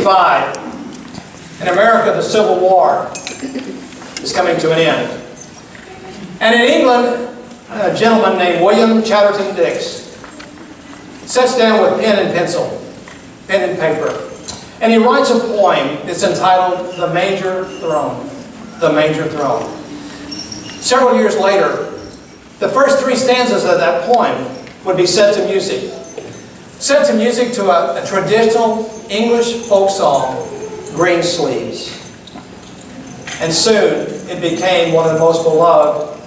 1965, in America, the Civil War is coming to an end. And in England, a gentleman named William Chatterton Dix sits down with pen and pencil, pen and paper, and he writes a poem that's entitled "The Manger Throne." The Manger Throne. Several years later, the first three stanzas of that poem would be set to music. Set to music to a traditional English folk song, "Green Sleeves." And soon it became one of the most beloved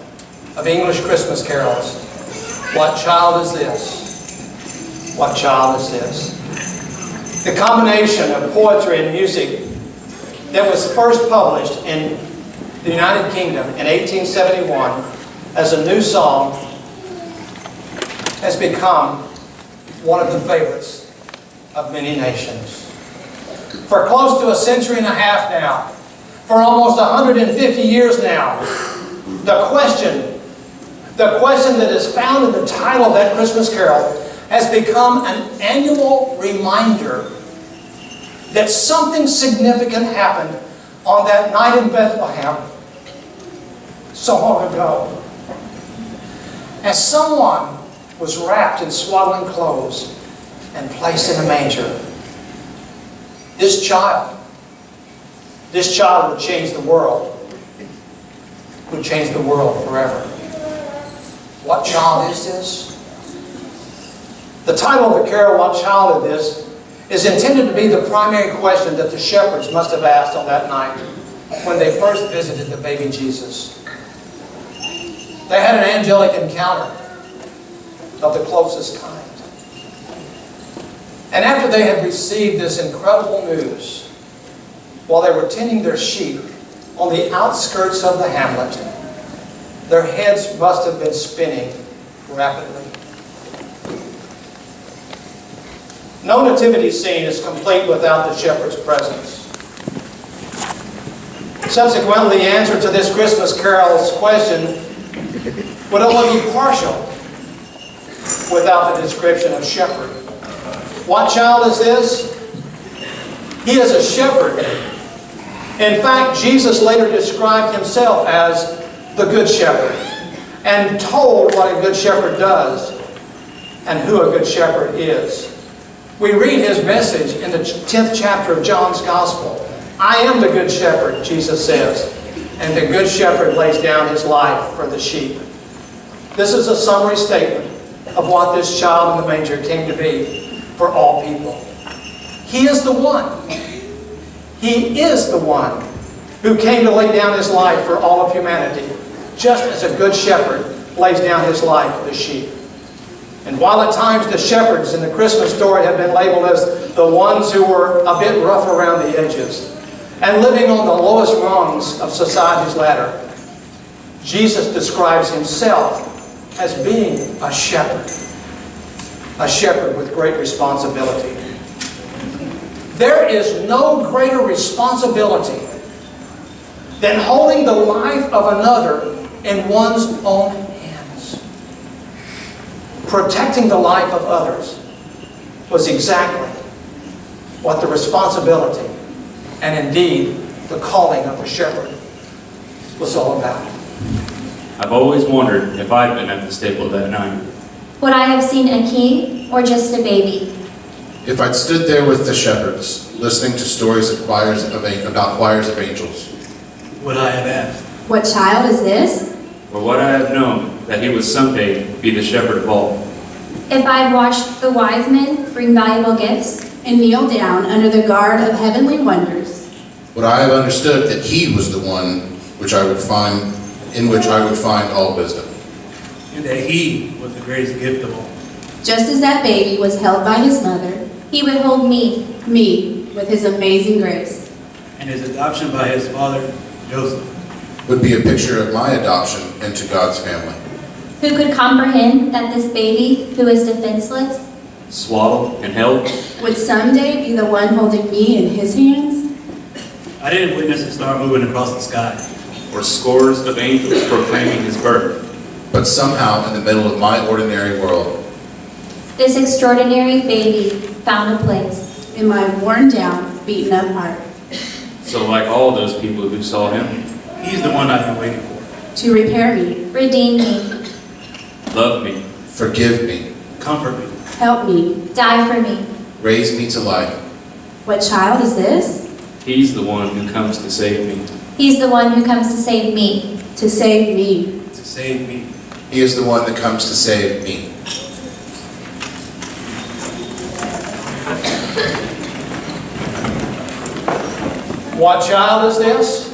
of English Christmas carols. What child is this? What child is this? The combination of poetry and music that was first published in the United Kingdom in 1871 as a new song has become one of the favorites of many nations. For close to a century and a half now, for almost 150 years now, the question that is found in the title of that Christmas carol has become an annual reminder that something significant happened on that night in Bethlehem so long ago. As someone was wrapped in swaddling clothes and placed in a manger, this child would change the world, would change the world forever. What child is this? The title of the carol, "What Child Is This?" is intended to be the primary question that the shepherds must have asked on that night when they first visited the baby Jesus. They had an angelic encounter of the closest kind. And after they had received this incredible news, while they were tending their sheep on the outskirts of the hamlet, their heads must have been spinning rapidly. No nativity scene is complete without the shepherd's presence. Subsequently, the answer to this Christmas carol's question would only be partial without the description of shepherd. What child is this? He is a shepherd. In fact, Jesus later described himself as the Good Shepherd and told what a good shepherd does and who a good shepherd is. We read his message in the 10th chapter of John's Gospel. "I am the good shepherd," Jesus says, "and the good shepherd lays down his life for the sheep." This is a summary statement of what this child in the manger came to be for all people. He is the one. He is the one who came to lay down his life for all of humanity, just as a good shepherd lays down his life for the sheep. And while at times the shepherds in the Christmas story have been labeled as the ones who were a bit rough around the edges and living on the lowest rungs of society's ladder, Jesus describes himself as being a shepherd with great responsibility. There is no greater responsibility than holding the life of another in one's own hands. Protecting the life of others was exactly what the responsibility and indeed the calling of the shepherd was all about. I've always wondered if I'd been at the stable that night. Would I have seen a king or just a baby? If I'd stood there with the shepherds, listening to stories about choirs of angels. Would I have asked, "What child is this?" Or would I have known that he would someday be the shepherd of all? If I had watched the wise men bring valuable gifts and kneel down under the guard of heavenly wonders? Would I have understood that he was the one in which I would find all wisdom? and that he was the greatest gift of all. Just as that baby was held by his mother, he would hold me. with his amazing grace. And his adoption by his father, Joseph, would be a picture of my adoption into God's family. Who could comprehend that this baby, who is defenseless, swaddled and held, would someday be the one holding me in his hands? I didn't witness a star moving across the sky, or scores of angels proclaiming his birth. But somehow, in the middle of my ordinary world, this extraordinary baby found a place in my worn down, beaten up heart. So like all those people who saw him, He's the one I've been waiting for. To repair me, redeem me, loved me, Forgive me, Comfort me. help me. die for me. raise me to life. What child is this? he's the one who comes to save me. He's the one who comes to save me. To save me. To save me. He is the one that comes to save me. What child is this?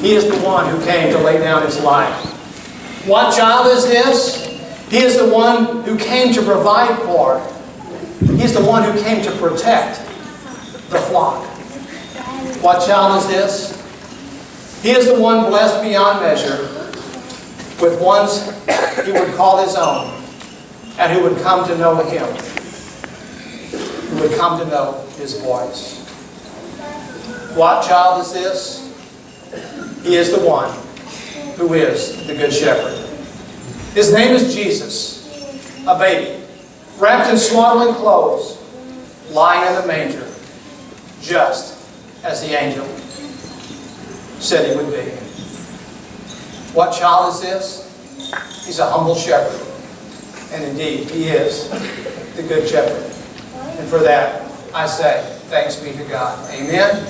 He is the one who came to lay down his life. What child is this? He is the one who came to provide for. He is the one who came to protect the flock. What child is this? He is the one blessed beyond measure with ones he would call his own and who would come to know him, who would come to know his voice. What child is this? He is the one who is the Good Shepherd. His name is Jesus, a baby, wrapped in swaddling clothes, lying in the manger, just as the angel said he would be. What child is this? He's a humble shepherd. And indeed, he is the Good Shepherd. And for that, I say, thanks be to God. Amen.